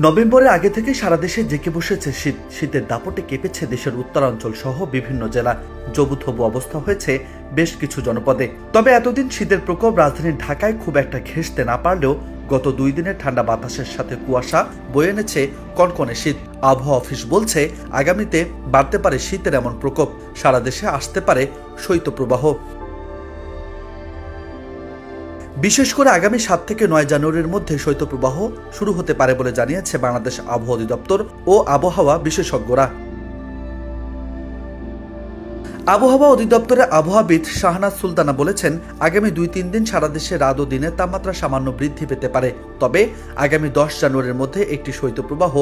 নভেম্বরের আগে থেকে সারা দেশে জেঁকে বসেছে শীত। শীতের দাপটে কেঁপেছে দেশের উত্তরাঞ্চল সহ বিভিন্ন জেলা। জবুথবু অবস্থা হয়েছে বেশ কিছু জনপদে। তবে এতদিন শীতের প্রকোপ রাজধানী ঢাকায় খুব একটা ঘেঁষতে না পারলেও গত 2 দিনের ঠান্ডা বাতাসের সাথে কুয়াশা বয়ে এনেছে কনকনে শীত। আবহাওয়া অফিস বলছে, আগামীতে বাড়তে পারে শীতের এমন প্রকোপ। সারা দেশে আসতে পারে শৈত্যপ্রবাহ। বিশেষ করে আগামী 7 থেকে 9 জানুয়ারির মধ্যে শৈত্যপ্রবাহ শুরু হতে পারে বলে জানিয়েছে বাংলাদেশ আবহাওয়া অধিদপ্তর ও আবহাওয়া বিশেষজ্ঞরা। আবহাওয়া অধিদপ্তরের আবহাওয়াবিদ শাহনাজ সুলতানা বলেছেন, আগামী 2-3 দিন সারা দেশে রাত ও দিনের তাপমাত্রা সামান্য বৃদ্ধি পেতে পারে। তবে আগামী 10 জানুয়ারির মধ্যে একটি শৈত্যপ্রবাহ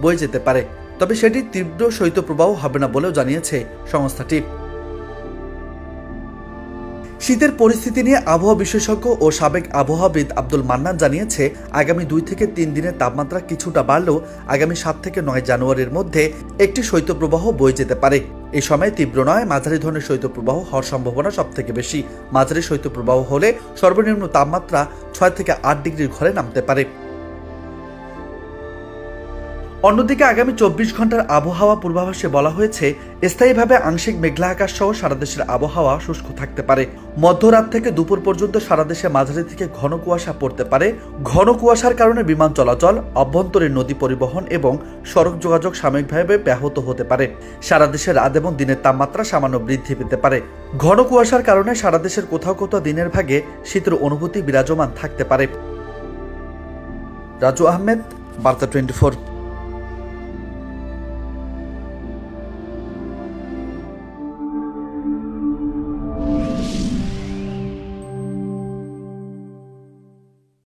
বয়ে যেতে পারে। তবে সেটি তীব্র শৈত্যপ্রবাহ হবে না বলেও জানিয়েছে সংস্থাটি। শীতের পরিস্থিতি নিয়ে আবহাওয়া বিশেষজ্ঞ ও সাবেক আবহাওয়াবিদ আব্দুল মান্নান জানিয়েছে, আগামী 2 থেকে 3 দিনের তাপমাত্রা কিছুটা বাড়লেও আগামী 7 থেকে 9 জানুয়ারির মধ্যে একটি শৈত্যপ্রবাহ বয়ে যেতে পারে। এই সময় তীব্র নয়, মাঝারি ধরনের শৈত্যপ্রবাহ হওয়ার সম্ভাবনা সবথেকে বেশি। মাঝারি শৈত্যপ্রবাহ হলে সর্বনিম্ন তাপমাত্রা 6 থেকে 8 ডিগ্রির ঘরে নামতে পারে। অন্যদিকে আগামী 24 ঘন্টার আবহাওয়া পূর্বাভাসে বলা হয়েছে, স্থায়ীভাবে আংশিক মেঘলা আকাশ সহ সারা দেশের আবহাওয়া শুষ্ক থাকতে পারে। মধ্যরাত থেকে দুপুর পর্যন্ত সারা দেশে মাঝারি থেকে ঘন কুয়াশা পড়তে পারে। ঘন কুয়াশার কারণে বিমান চলাচল, অভ্যন্তরীণ নদী পরিবহন এবং সড়ক যোগাযোগ সাময়িকভাবে ব্যাহত হতে পারে। সারা দেশে রাত এবং দিনের তাপমাত্রা সামান্য বৃদ্ধি পেতে পারে। ঘন কুয়াশার কারণে সারা দেশের কোথাও কোথাও দিনের ভাগে শীতের অনুভূতি বিরাজমান থাকতে পারে। রাজু আহমেদ, বার্তা 24।